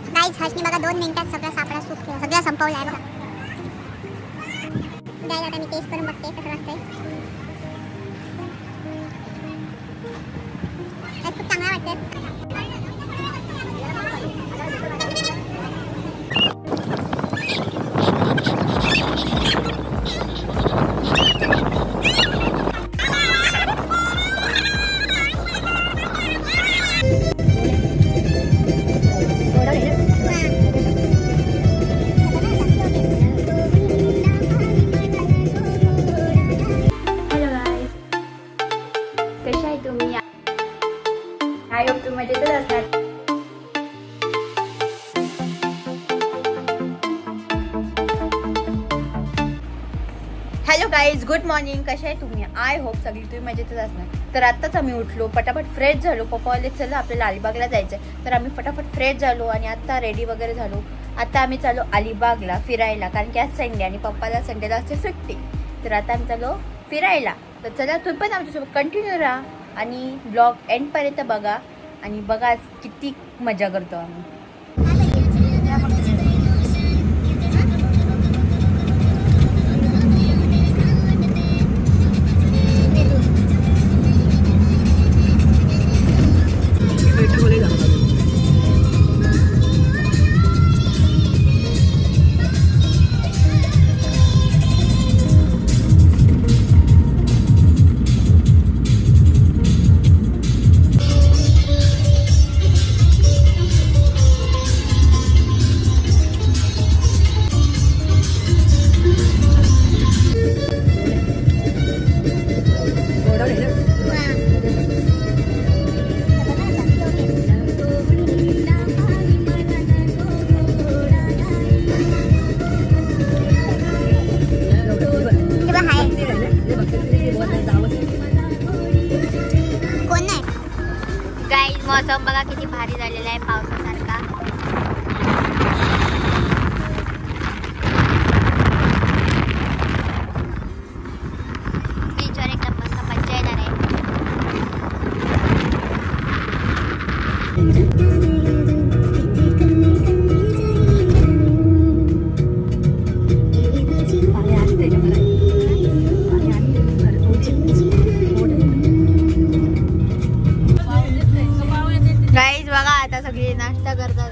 Guys Harshani बघा 2 मिनिटात सगळं सापळा सूप केला, सगळं संपवलाय बघा. गाईज आता मी टेस्ट करून बघते कसं लागतंय. खूप चांगला वाटतं. आय होप तुम्ही मजेतच असणार. Hello guys, good morning. कशा आहे तुम्ही? आय होप सगळी तुम्ही मजेतच असणार. तर आत्ताच आम्ही उठलो, फटाफट फ्रेश झालो. पप्पा वाले चला आपल्याला अलिबागला जायचं आहे, तर आम्ही फटाफट फ्रेश झालो आणि आत्ता रेडी वगैरे झालो. आता आम्ही चाललो अलिबागला फिरायला, कारण की आज संडे आणि पप्पाला संडेला असते सुट्टी. तर आता आम्ही चाललो फिरायला. तर चला तुम्ही पण आमच्यासोबत कंटिन्यू राहा आणि ब्लॉग एंडपर्यंत बघा आणि बघा आज किती मजा करतो आम्ही. मौसम बघा किती भारी झालेला आहे, पावसासारखा. बीचवर एकदम मस्त मजा येणार आहे. गाईज बघा आता सगळे नाश्ता करतात.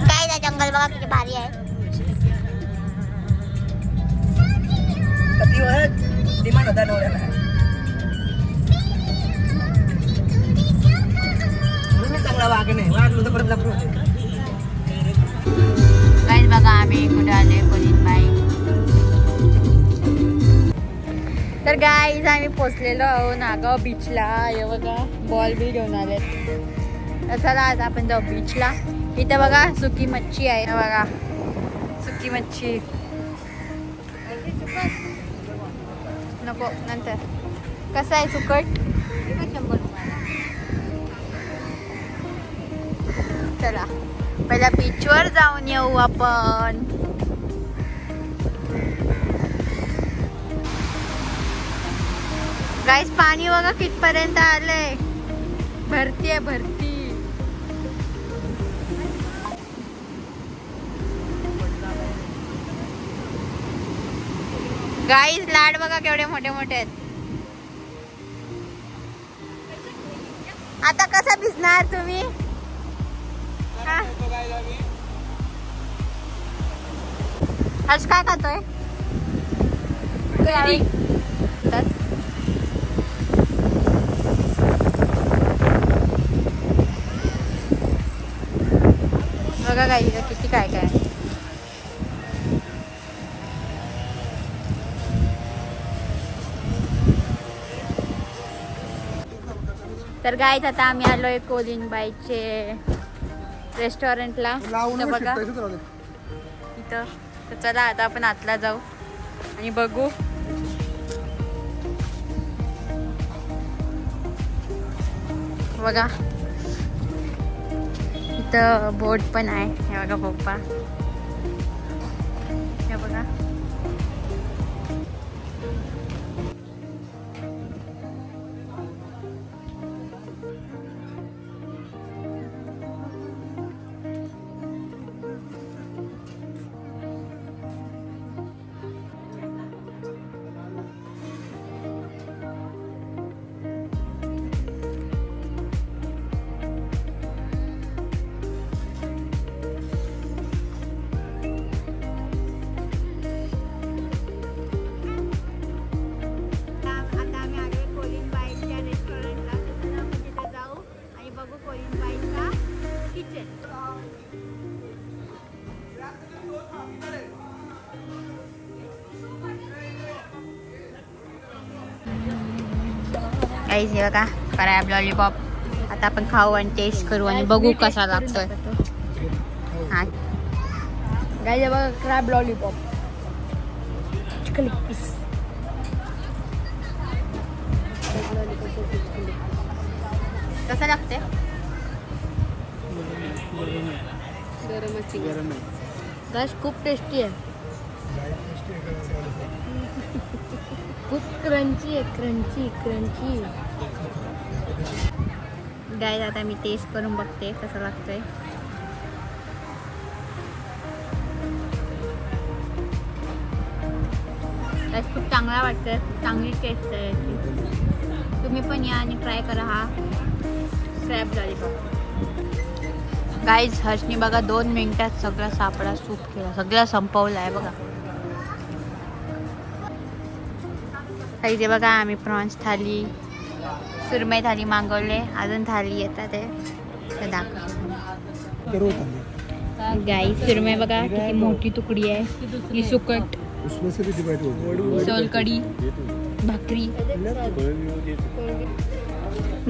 काय जंगल बघा किती भारी आहे. गाईज बघा आम्ही कुठे आले कोलिन बाई. तर गाईज आम्ही पोचलेलो आहो नागाव बीचला. हे बघा बॉल बी घेऊन आलेत. तर चला आज आपण जाऊ बीचला. इथे बघा सुकी मच्छी आहे. बघा सुकी मच्छी नको नंतर. कसं आहे सुकट? चला पहिला बीचवर जाऊन येऊ आपण. गाइस पाणी बघा कितपर्यंत आलंय. भरती आहे भरती. गाइस लाड बघा केवढे मोठे मोठे आहेत. आता कसं भिजणार तुम्ही? हर्ष काय खातोय? बघा गाई किती काय काय. तर गाईज आता आम्ही आलोय कोलिनबाईचे रेस्टॉरंटला. बघा इथं. तर चला आता आपण आतला जाऊ आणि बघू. बघा इथं बोट पण आहे. हे बघा पप्पा. हे बघा काहीच हे बघा क्रॅब लॉलीपॉप. आता आपण खाऊ आणि टेस्ट करू आणि बघू कसा लागतोय. हा गाईज बघा crab lollipop chicken leg piece. कसं लागते? गाईज खूप टेस्टी आहे. खूप क्रंची आहे. क्रंची गाईज आता मी टेस्ट करून बघते कसं लागतंय. खूप चांगला वाटतंय. चांगली टेस्ट आहे याची. तुम्ही पण या आणि ट्राय करा हा क्रॅब लॉलीपॉप. गाईज हर्षनी बघा 2 मिनिटात सगळा सापळा सूप केला. सगळा संपवला आहे बघा. इथे बघा आम्ही प्रॉन्स थाली सुरमई थाली मागवले. अजून थाली येतात ते दाखव. गाईज सुरमई बघा किती मोठी तुकडी आहे. ही सुकट सोलकडी भाकरी.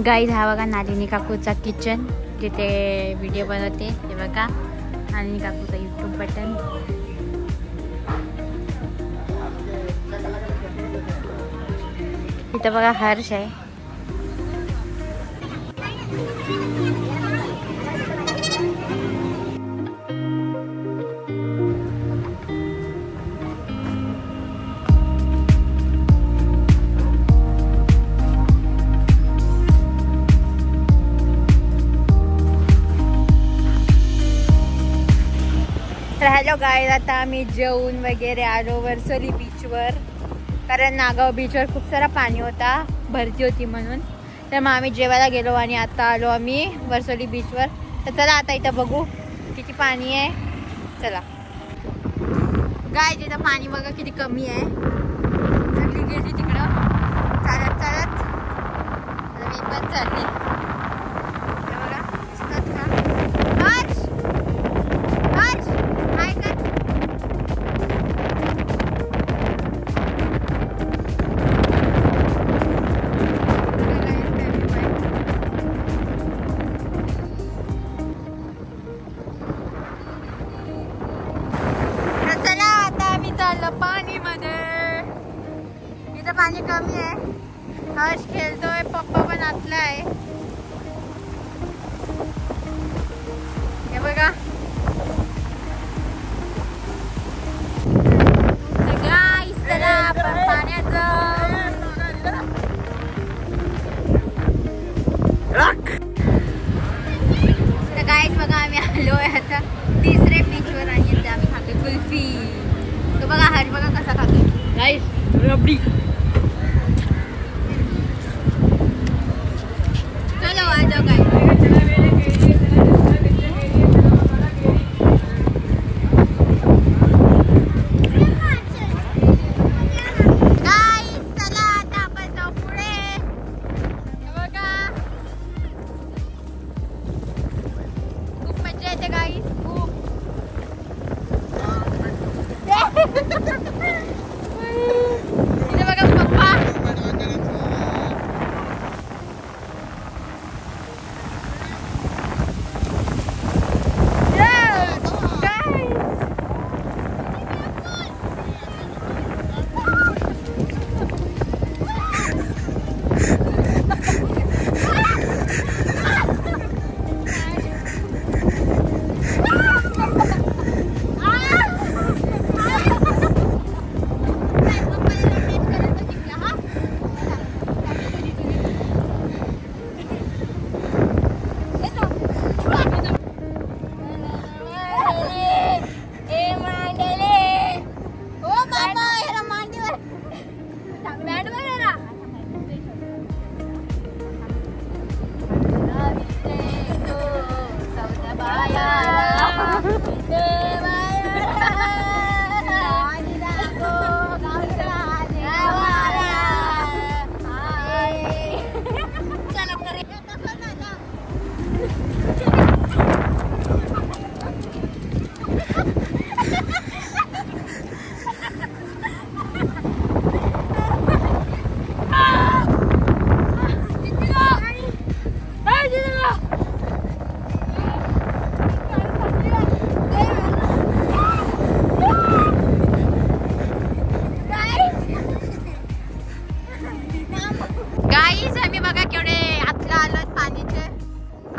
गाईज हा बघा नालिनी काकूचा किचन जिथे व्हिडिओ बनवते हे बघा. नालिनी काकूचा यूट्यूब बटन. इथं बघा हर्ष आहे. तर हॅलो गाईज आता आम्ही जेवून वगैरे आलो वर्सोली बीचवर. कारण नागाव बीचवर खूप सारा पाणी होता. भरती होती म्हणून. तर मग आम्ही जेवायला गेलो आणि आता आलो आम्ही वर्सोली बीचवर. तर चला आता इथं बघू किती पाणी आहे. चला गाईज इथं पाणी बघा किती कमी आहे. सगळी गेली तिकडं चालत चालत. मी पण चालली. बघा दिसतात का? हर्ष हर्ष हाय का? चला आता आम्ही चाललो पाणी मध्ये. इथं पाणी कमी आहे. हर्ष खेळतोय. पप्पा पण आतला आहे. हे बघा चला आपण पाण्यात जाऊ. तर गाईज बघा आम्ही आलोय आता 3रे बीचवर आणि इथे आम्ही खातोय कुल्फी. तो बघा हर्ष बघा कसा खातोय. गाईज रबडी. चलो आ जाओ गाईज. इथे बघा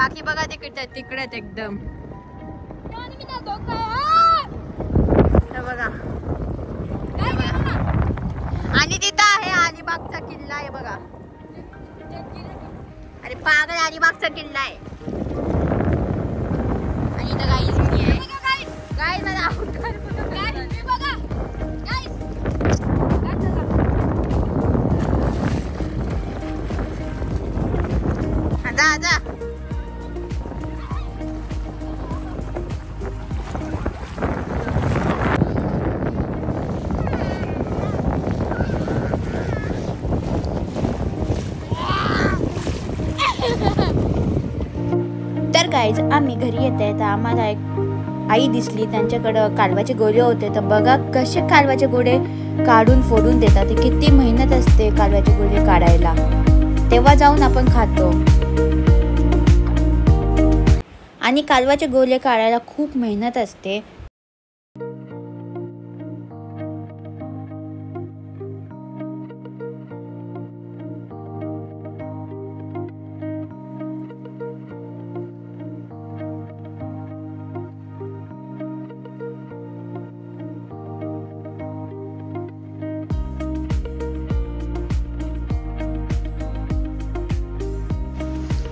बाकी बघा तिकडेच एकदम बघा. आणि तिथं आहे अलिबागचा किल्ला आहे बघा. अरे पागल अलिबागचा किल्ला आहे. आणि इथं गाईज आहे. गाईज मला जा. तर गाईज आम्ही घरी येत आहे तर आम्हाला एक आई दिसली. त्यांच्याकडं कालवाचे गोळे होते. तर बघा कसे कालवाचे गोळे काढून फोडून देतात. ते किती मेहनत असते कालवाचे गोळे काढायला. तेव्हा जाऊन आपण खातो. आणि कालवाचे गोळे काढायला खूप मेहनत असते.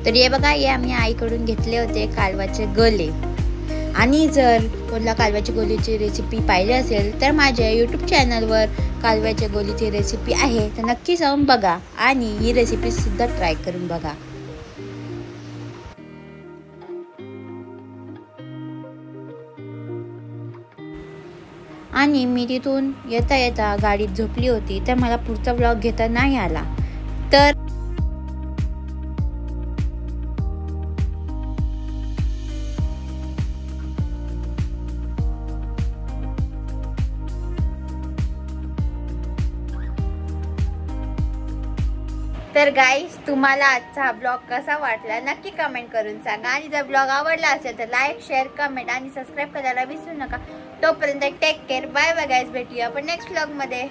तर हे बघा हे आम्ही आईकडून घेतले होते कालवाचे गोले. आणि जर कोणाला कालवाच्या गोलीची रेसिपी पाहिजे असेल तर माझ्या यूट्यूब चॅनलवर कालवाच्या गोलीची रेसिपी आहे. तर नक्की जाऊन बघा आणि ही रेसिपी सुद्धा ट्राय करून बघा. आणि मी तिथून येता गाडीत झोपली होती तर मला पुढचा व्लॉग घेता नाही आला. तर गाईज तुम्हाला आजचा हा ब्लॉग कसा वाटला नक्की कमेंट करून सांगा. आणि जर ब्लॉग आवडला असेल तर लाईक शेअर कमेंट आणि सबस्क्राईब करायला विसरू नका. तोपर्यंत take care. Bye bye guys. भेटूया आपण नेक्स्ट ब्लॉग मध्ये.